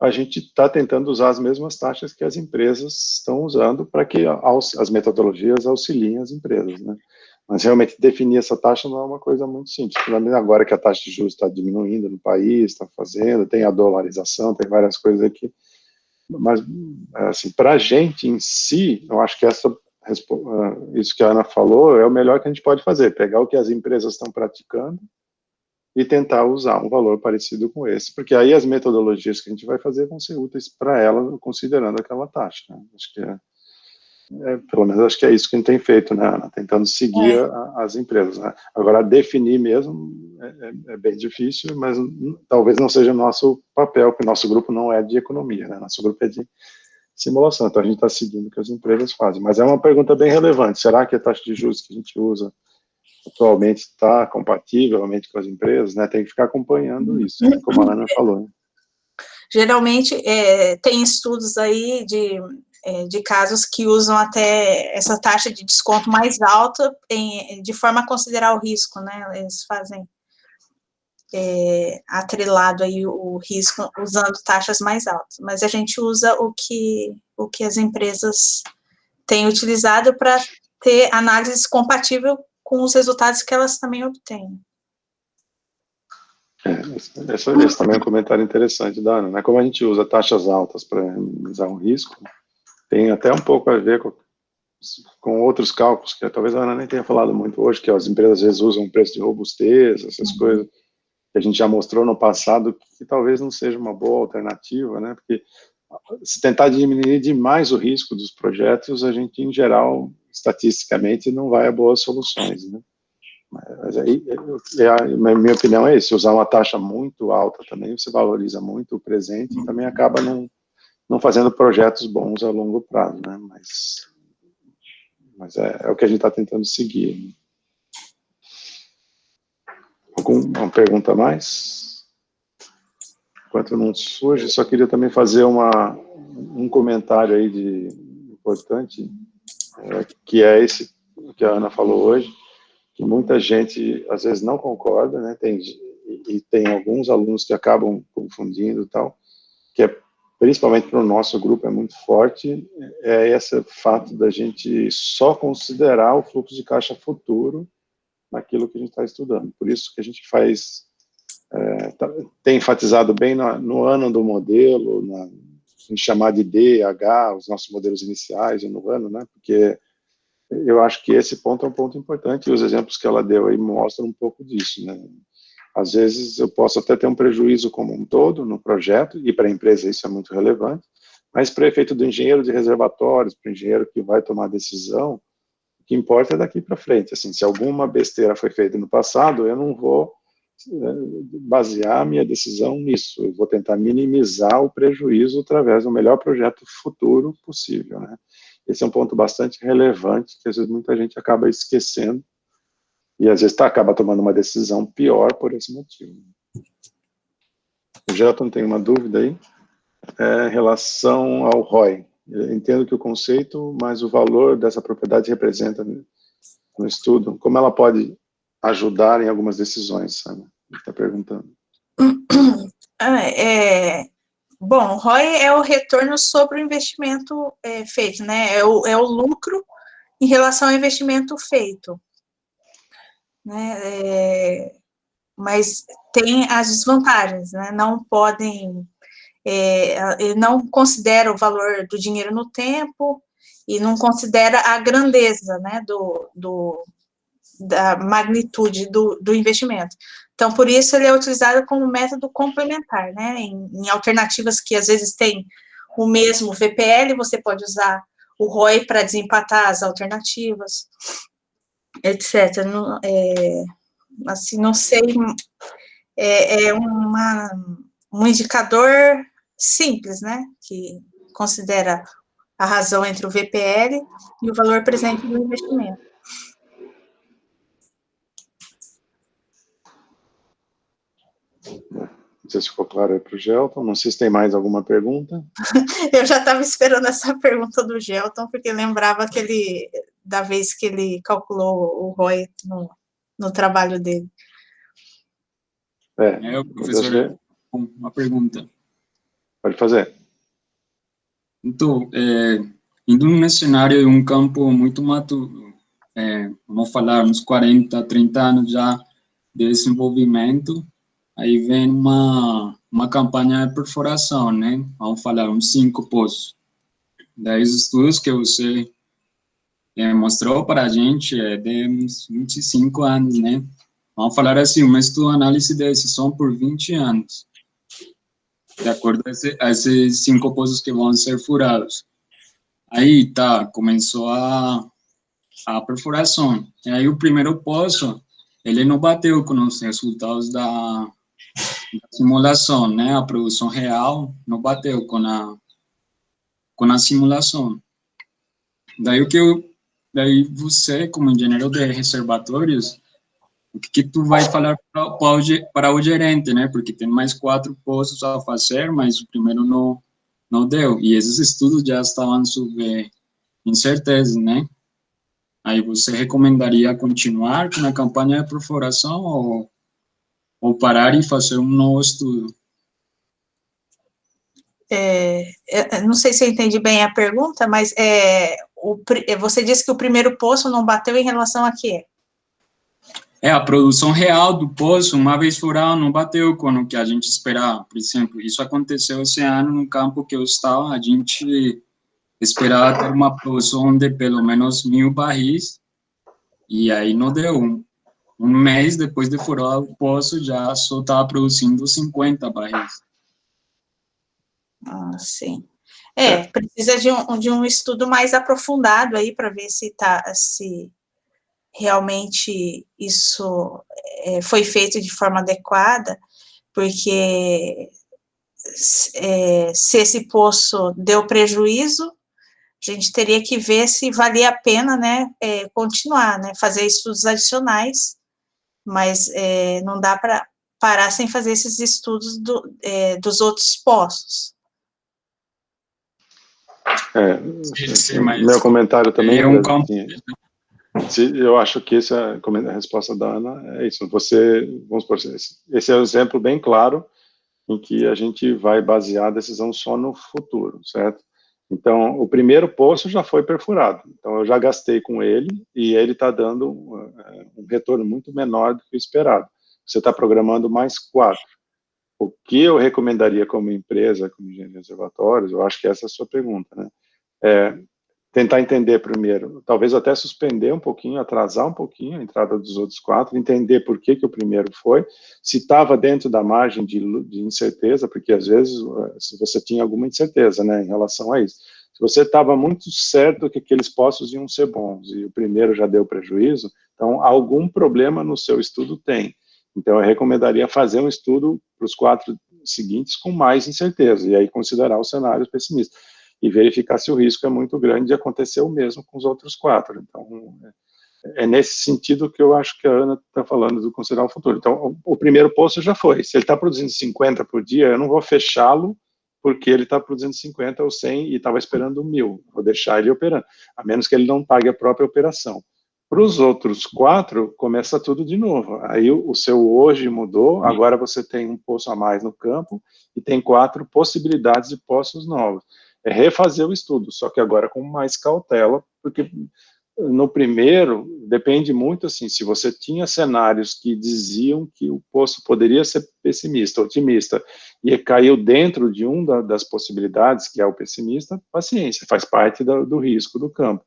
a gente está tentando usar as mesmas taxas que as empresas estão usando para que as metodologias auxiliem as empresas, né? Mas realmente definir essa taxa não é uma coisa muito simples. Agora que a taxa de juros está diminuindo no país, está fazendo, tem a dolarização, tem várias coisas aqui. Mas, assim, para a gente em si, eu acho que isso que a Ana falou é o melhor que a gente pode fazer, pegar o que as empresas estão praticando e tentar usar um valor parecido com esse, porque aí as metodologias que a gente vai fazer vão ser úteis para ela, considerando aquela taxa, né? Acho que pelo menos acho que é isso que a gente tem feito, né, Ana? Tentando seguir as empresas, né? Agora, definir mesmo é bem difícil, mas talvez não seja o nosso papel, porque o nosso grupo não é de economia, né? Nosso grupo é de simulação, então a gente está seguindo o que as empresas fazem. Mas é uma pergunta bem relevante, será que a taxa de juros que a gente usa atualmente está compatível realmente com as empresas, né? Tem que ficar acompanhando isso, né? Como a Ana falou, né? Geralmente, tem estudos aí de casos que usam até essa taxa de desconto mais alta de forma a considerar o risco, né? Eles fazem atrelado aí o risco usando taxas mais altas, mas a gente usa o que as empresas têm utilizado para ter análise compatível com os resultados que elas também obtêm. Esse também é um comentário interessante da Ana, né? Como a gente usa taxas altas para minimizar um risco, tem até um pouco a ver com outros cálculos, que talvez a Ana nem tenha falado muito hoje, que as empresas às vezes usam preço de robustez, essas coisas que a gente já mostrou no passado, que talvez não seja uma boa alternativa, né? Porque se tentar diminuir demais o risco dos projetos, a gente, em geral, estatisticamente, não vai a boas soluções, né? Mas aí, a minha opinião é isso, usar uma taxa muito alta também, você valoriza muito o presente e também acaba não fazendo projetos bons a longo prazo, né? Mas é o que a gente está tentando seguir. Alguma pergunta a mais? Enquanto não surge, só queria também fazer um comentário aí importante, que é esse que a Ana falou hoje, que muita gente às vezes não concorda, né? Tem alguns alunos que acabam confundindo e tal, que principalmente para o nosso grupo é muito forte, é esse fato da gente só considerar o fluxo de caixa futuro naquilo que a gente está estudando. Por isso que a gente tem enfatizado bem no ano do modelo, em chamar de D, H, os nossos modelos iniciais no ano, né? Porque eu acho que esse ponto é um ponto importante e os exemplos que ela deu aí mostram um pouco disso, né? Às vezes eu posso até ter um prejuízo como um todo no projeto, e para a empresa isso é muito relevante, mas para o efeito do engenheiro de reservatórios, para o engenheiro que vai tomar a decisão, o que importa é daqui para frente. Assim, se alguma besteira foi feita no passado, eu não vou basear a minha decisão nisso, eu vou tentar minimizar o prejuízo através do melhor projeto futuro possível, né? Esse é um ponto bastante relevante, que às vezes muita gente acaba esquecendo, e às vezes acaba tomando uma decisão pior por esse motivo. O Gelton tem uma dúvida aí, em relação ao ROI. Eu entendo que o conceito, mas o valor dessa propriedade representa no estudo, como ela pode ajudar em algumas decisões, sabe? Ele está perguntando. Bom, o ROI é o retorno sobre o investimento feito, né? É o lucro em relação ao investimento feito, né? Mas tem as desvantagens, né? Não podem, ele não considera o valor do dinheiro no tempo e não considera a grandeza, né, da magnitude do investimento. Então, por isso, ele é utilizado como método complementar, né? Em alternativas que, às vezes, tem o mesmo VPL, você pode usar o ROI para desempatar as alternativas, etc. Não, assim, não sei, é um indicador simples, né? Que considera a razão entre o VPL e o valor presente do investimento. Não sei se ficou claro aí para o Gelton. Não sei se tem mais alguma pergunta. Eu já estava esperando essa pergunta do Gelton, porque lembrava da vez que ele calculou o ROI no trabalho dele. Professor, uma pergunta. Pode fazer. Então, indo nesse cenário, um campo muito maturo, vamos falar, uns 40, 30 anos já de desenvolvimento, aí vem uma campanha de perfuração, né? Vamos falar, uns 5 poços. Daí os estudos que você mostrou para a gente de uns 25 anos, né? Vamos falar assim, um estudo de análise desse são por 20 anos, de acordo a esses 5 poços que vão ser furados. Aí, começou a perfuração. E aí o primeiro poço, ele não bateu com os resultados da simulação, né? A produção real não bateu com a simulação. Daí você, como engenheiro de reservatórios, o que tu vai falar para o gerente, né? Porque tem mais 4 poços a fazer, mas o primeiro não deu. E esses estudos já estavam sob incerteza, né? Aí você recomendaria continuar com a campanha de perfuração ou parar e fazer um novo estudo? Não sei se eu entendi bem a pergunta, mas você disse que o primeiro poço não bateu em relação a quê? A produção real do poço, uma vez furado, não bateu com o que a gente esperava. Por exemplo, isso aconteceu esse ano no campo que eu estava, a gente esperava ter uma produção de pelo menos 1.000 barris, e aí não deu. Um mês depois de furar o poço, já só estava produzindo 50 barris. Ah, sim. Precisa de um estudo mais aprofundado aí para ver se realmente isso foi feito de forma adequada, porque se esse poço deu prejuízo, a gente teria que ver se valia a pena, né, continuar, né, fazer estudos adicionais, mas não dá para parar sem fazer esses estudos dos outros poços. Meu comentário também é um campo. Eu acho que essa a resposta da Ana é isso. Vamos supor, esse é um exemplo bem claro em que a gente vai basear a decisão só no futuro, certo? Então, o primeiro poço já foi perfurado. Então, eu já gastei com ele e ele está dando um retorno muito menor do que o esperado. Você está programando mais 4. O que eu recomendaria como empresa, como engenheiro de reservatórios, eu acho que essa é a sua pergunta, né? Tentar entender primeiro, talvez até suspender um pouquinho, atrasar um pouquinho a entrada dos outros 4, entender por que o primeiro foi, se estava dentro da margem de incerteza, porque às vezes se você tinha alguma incerteza, né, em relação a isso. Se você estava muito certo que aqueles poços iam ser bons e o primeiro já deu prejuízo, então algum problema no seu estudo tem. Então eu recomendaria fazer um estudo para os 4 seguintes com mais incerteza, e aí considerar os cenários pessimistas e verificar se o risco é muito grande de acontecer o mesmo com os outros 4. Então, é nesse sentido que eu acho que a Ana está falando do considerar o futuro. Então, o primeiro poço já foi. Se ele está produzindo 50 por dia, eu não vou fechá-lo porque ele está produzindo 50 ou 100 e estava esperando 1.000. Vou deixar ele operando, a menos que ele não pague a própria operação. Para os outros 4, começa tudo de novo. Aí o seu hoje mudou, agora você tem um poço a mais no campo e tem 4 possibilidades de poços novos. É refazer o estudo, só que agora com mais cautela, porque no primeiro, depende muito, assim, se você tinha cenários que diziam que o posto poderia ser pessimista, otimista, e caiu dentro de das possibilidades, que é o pessimista, paciência, faz parte do risco do campo.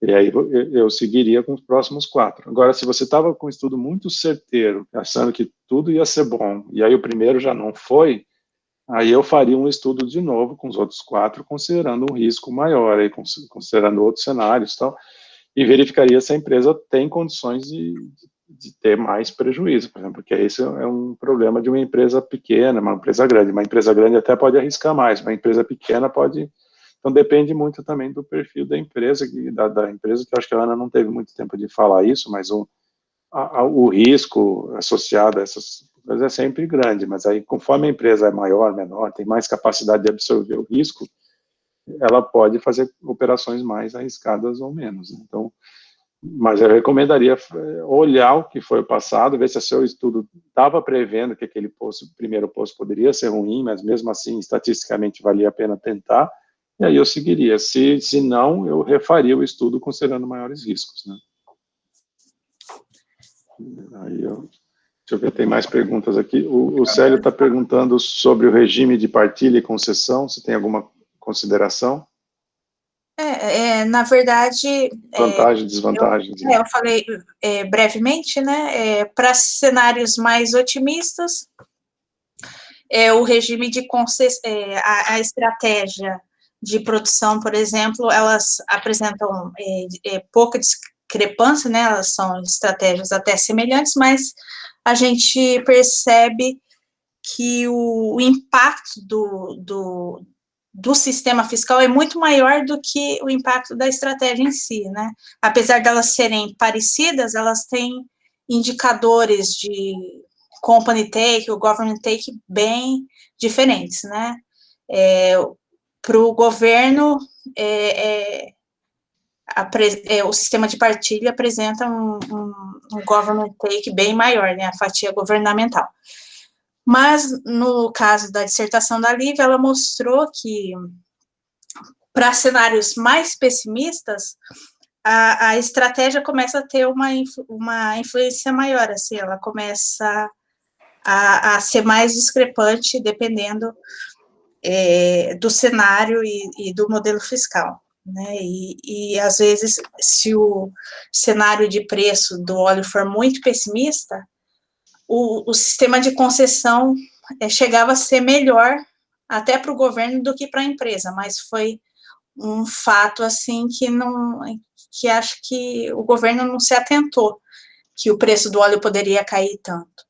E aí eu seguiria com os próximos 4. Agora, se você estava com um estudo muito certeiro, achando que tudo ia ser bom, e aí o primeiro já não foi, aí eu faria um estudo de novo com os outros 4, considerando um risco maior, aí, considerando outros cenários e tal, e verificaria se a empresa tem condições de ter mais prejuízo, por exemplo, porque esse é um problema de uma empresa pequena, uma empresa grande. Uma empresa grande até pode arriscar mais, uma empresa pequena pode... Então, depende muito também do perfil da empresa, da empresa, que eu acho que a Ana não teve muito tempo de falar isso, mas o risco associado a essas coisas é sempre grande, mas aí, conforme a empresa é maior, menor, tem mais capacidade de absorver o risco, ela pode fazer operações mais arriscadas ou menos. Então, mas eu recomendaria olhar o que foi o passado, ver se o seu estudo estava prevendo que aquele primeiro posto poderia ser ruim, mas mesmo assim, estatisticamente, valia a pena tentar, e aí eu seguiria. Se não, eu refaria o estudo considerando maiores riscos, né? Aí deixa eu ver, tem mais perguntas aqui. O Célio está perguntando sobre o regime de partilha e concessão, se tem alguma consideração? Na verdade... Vantagens, desvantagens. Eu falei brevemente, né? Para cenários mais otimistas, o regime de concessão, a estratégia de produção, por exemplo, elas apresentam pouca discrepância, né? Elas são estratégias até semelhantes, mas a gente percebe que o impacto do sistema fiscal é muito maior do que o impacto da estratégia em si, né? Apesar de elas serem parecidas, elas têm indicadores de company take ou government take bem diferentes, né? Para o governo, o sistema de partilha apresenta um government take bem maior, né? A fatia governamental. Mas, no caso da dissertação da Lívia, ela mostrou que, para cenários mais pessimistas, a estratégia começa a ter uma influência maior, assim, ela começa a ser mais discrepante, dependendo do cenário e do modelo fiscal, né? E, às vezes, se o cenário de preço do óleo for muito pessimista, o sistema de concessão chegava a ser melhor até para o governo do que para a empresa, mas foi um fato assim que acho que o governo não se atentou que o preço do óleo poderia cair tanto.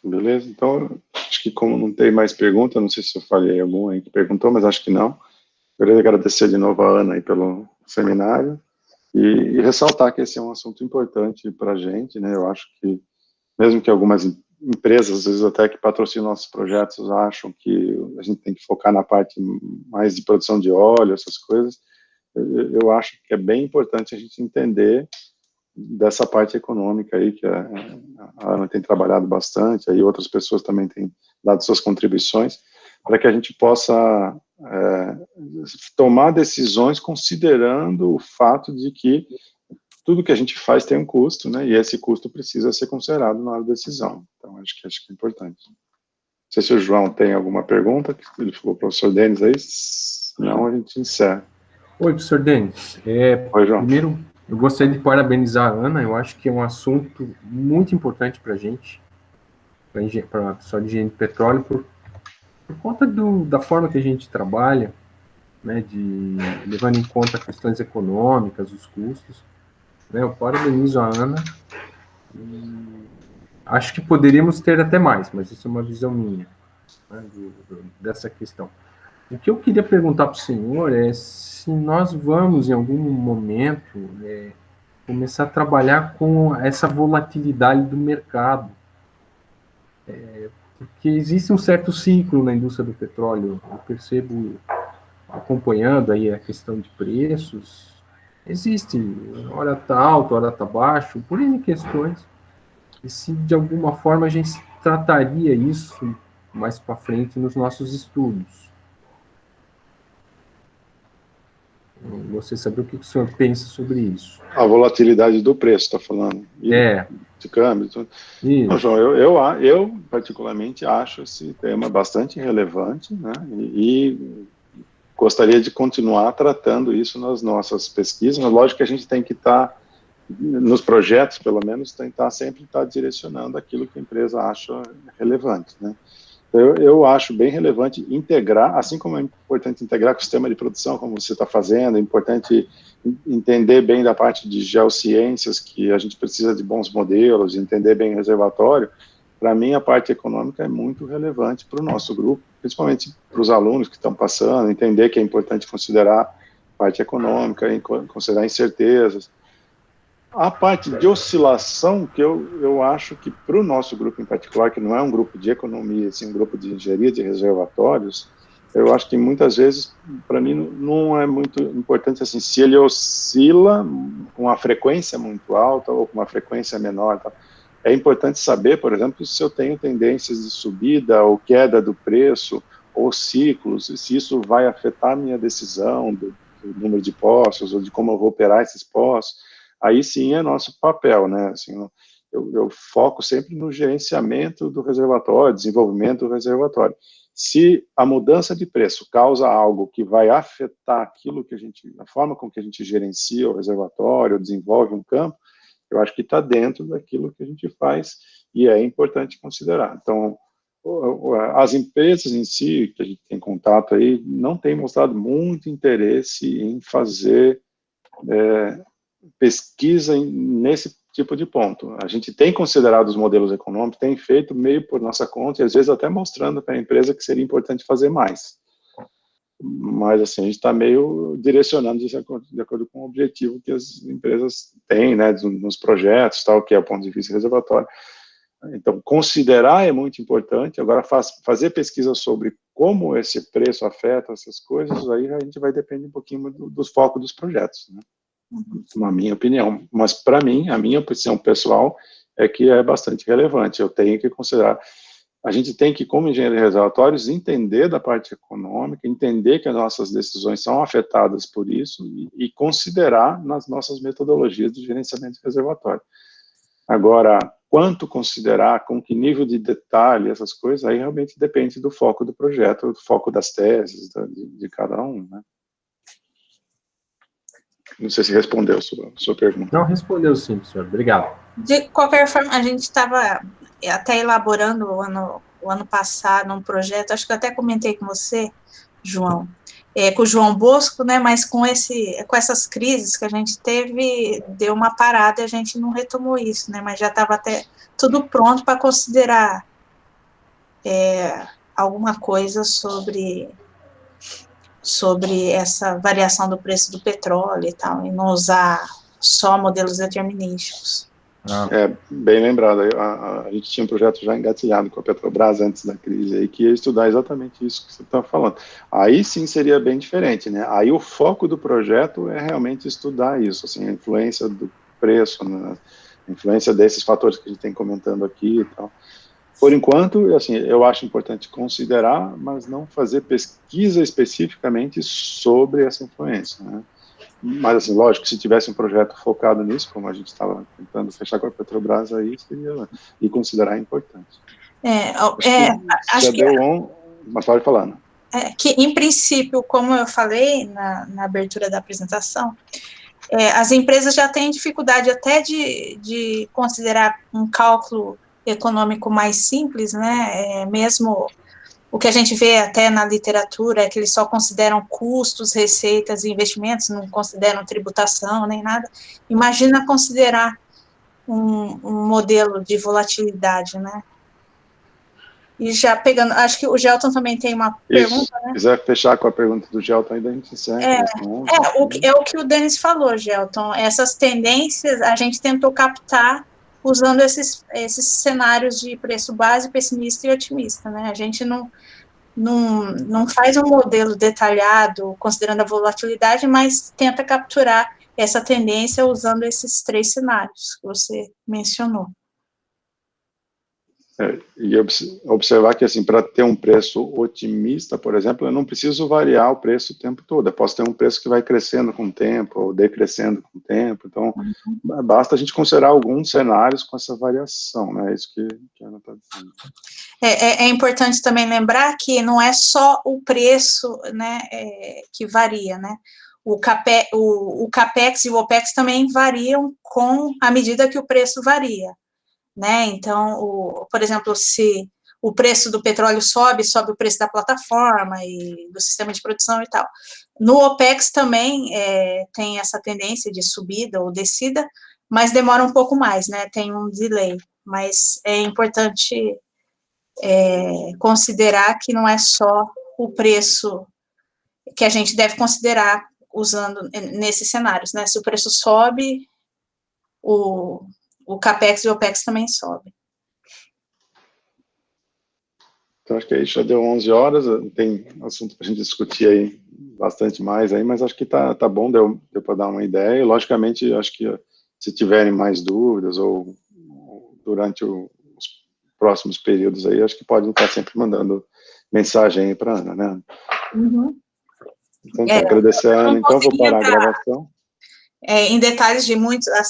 Beleza? Então, acho que como não tem mais pergunta, não sei se eu falei algum aí que perguntou, mas acho que não. Queria agradecer de novo a Ana aí pelo seminário e ressaltar que esse é um assunto importante para a gente, né? Eu acho que, mesmo que algumas empresas, às vezes até que patrocinam nossos projetos, acham que a gente tem que focar na parte mais de produção de óleo, essas coisas, eu acho que é bem importante a gente entender dessa parte econômica aí, que a Ana tem trabalhado bastante, aí outras pessoas também têm dado suas contribuições, para que a gente possa tomar decisões considerando o fato de que tudo que a gente faz tem um custo, né, e esse custo precisa ser considerado na hora da decisão. Então, acho que é importante. Não sei se o João tem alguma pergunta, que ele falou, professor Denis, aí, senão a gente encerra. Oi, professor Denis. Oi, João. Primeiro, eu gostaria de parabenizar a Ana, eu acho que é um assunto muito importante para a gente, para a pessoa de engenharia de petróleo, por conta da forma que a gente trabalha, né, levando em conta questões econômicas, os custos, né, eu parabenizo a Ana, e acho que poderíamos ter até mais, mas isso é uma visão minha, né, dessa questão. O que eu queria perguntar para o senhor é se nós vamos, em algum momento, começar a trabalhar com essa volatilidade do mercado. Porque existe um certo ciclo na indústria do petróleo, eu percebo, acompanhando aí a questão de preços, existe, hora está alto, hora está baixo, por N questões, e se de alguma forma a gente trataria isso mais para frente nos nossos estudos. Você saber o que o senhor pensa sobre isso. A volatilidade do preço, está falando? De câmbio. Tudo. Não, João, eu particularmente acho esse tema bastante relevante, né? E gostaria de continuar tratando isso nas nossas pesquisas. Mas lógico que a gente tem que estar, nos projetos, pelo menos, tentar sempre estar direcionando aquilo que a empresa acha relevante, né? Eu acho bem relevante integrar, assim como é importante integrar com o sistema de produção, como você está fazendo, é importante entender bem da parte de geociências, que a gente precisa de bons modelos, entender bem o reservatório. Para mim, a parte econômica é muito relevante para o nosso grupo, principalmente para os alunos que estão passando, entender que é importante considerar a parte econômica, considerar incertezas. A parte de oscilação, que eu acho que para o nosso grupo em particular, que não é um grupo de economia, sim um grupo de engenharia de reservatórios, eu acho que muitas vezes, para mim, não é muito importante assim, se ele oscila com uma frequência muito alta ou com uma frequência menor. Tá? É importante saber, por exemplo, se eu tenho tendências de subida ou queda do preço, ou ciclos, se isso vai afetar a minha decisão do número de postos, ou de como eu vou operar esses postos. Aí sim é nosso papel, né? Assim, eu foco sempre no gerenciamento do reservatório, desenvolvimento do reservatório. Se a mudança de preço causa algo que vai afetar aquilo que a forma com que a gente gerencia o reservatório, desenvolve um campo, eu acho que está dentro daquilo que a gente faz e é importante considerar. Então, as empresas em si, que a gente tem contato aí, não têm mostrado muito interesse em fazer pesquisa nesse tipo de ponto. A gente tem considerado os modelos econômicos, tem feito meio por nossa conta, e às vezes até mostrando para a empresa que seria importante fazer mais. Mas, assim, a gente está meio direcionando de acordo com o objetivo que as empresas têm, né, nos projetos, tal, que é o ponto de vista reservatório. Então, considerar é muito importante. Agora, fazer pesquisa sobre como esse preço afeta essas coisas, aí a gente vai depender um pouquinho do foco dos projetos, né? Na minha opinião. Mas, para mim, a minha posição pessoal é que é bastante relevante. Eu tenho que considerar. A gente tem que, como engenheiro de reservatórios, entender da parte econômica, entender que as nossas decisões são afetadas por isso e considerar nas nossas metodologias de gerenciamento de reservatório. Agora, quanto considerar, com que nível de detalhe, essas coisas, aí realmente depende do foco do projeto, do foco das teses, de cada um, né? Não sei se respondeu a sua pergunta. Não, respondeu sim, senhor. Obrigado. De qualquer forma, a gente estava até elaborando o ano passado um projeto, acho que eu até comentei com você, João, com o João Bosco, né, mas com essas crises que a gente teve, deu uma parada e a gente não retomou isso, né, mas já estava até tudo pronto para considerar alguma coisa sobre essa variação do preço do petróleo e tal, e não usar só modelos determinísticos. Bem lembrado, a gente tinha um projeto já engatilhado com a Petrobras antes da crise, aí, que ia estudar exatamente isso que você está falando. Aí sim seria bem diferente, né? Aí o foco do projeto é realmente estudar isso, assim, a influência do preço, né? A influência desses fatores que a gente tem comentando aqui e tal. Por enquanto, assim, eu acho importante considerar, mas não fazer pesquisa especificamente sobre essa influência, né? Mas, assim, lógico, se tivesse um projeto focado nisso, como a gente estava tentando fechar com a Petrobras, aí seria, e considerar importante. Acho que mas pode falar, né? Que, em princípio, como eu falei na abertura da apresentação, as empresas já têm dificuldade até de considerar um cálculo econômico mais simples, né? Mesmo o que a gente vê até na literatura é que eles só consideram custos, receitas e investimentos, não consideram tributação nem nada. Imagina considerar um modelo de volatilidade, né? E já pegando, acho que o Gelton também tem uma pergunta, né? Se quiser fechar com a pergunta do Gelton, ainda a gente encerra. O que o Denis falou, Gelton, essas tendências a gente tentou captar usando esses cenários de preço base, pessimista e otimista, né? A gente não faz um modelo detalhado, considerando a volatilidade, mas tenta capturar essa tendência usando esses 3 cenários que você mencionou. E observar que, assim, para ter um preço otimista, por exemplo, eu não preciso variar o preço o tempo todo. Eu posso ter um preço que vai crescendo com o tempo, ou decrescendo com o tempo. Então, basta a gente considerar alguns cenários com essa variação, né? É isso que a Ana está dizendo. É importante também lembrar que não é só o preço, né, que varia, né? O CAPEX e o OPEX também variam com a medida que o preço varia, né? Então, por exemplo, se o preço do petróleo sobe o preço da plataforma e do sistema de produção e tal. No OPEX também tem essa tendência de subida ou descida, mas demora um pouco mais, né? Tem um delay, mas é importante considerar que não é só o preço que a gente deve considerar usando nesses cenários, né? Se o preço sobe, o CAPEX e o OPEX também sobe. Então, acho que aí já deu 11 horas, tem assunto para a gente discutir aí bastante mais aí, mas acho que tá bom, deu para dar uma ideia, e logicamente, acho que se tiverem mais dúvidas, ou durante os próximos períodos aí, acho que podem estar sempre mandando mensagem aí para a Ana, né? Uhum. Então, agradecer a Ana, então, vou parar a gravação. Em detalhes de muitos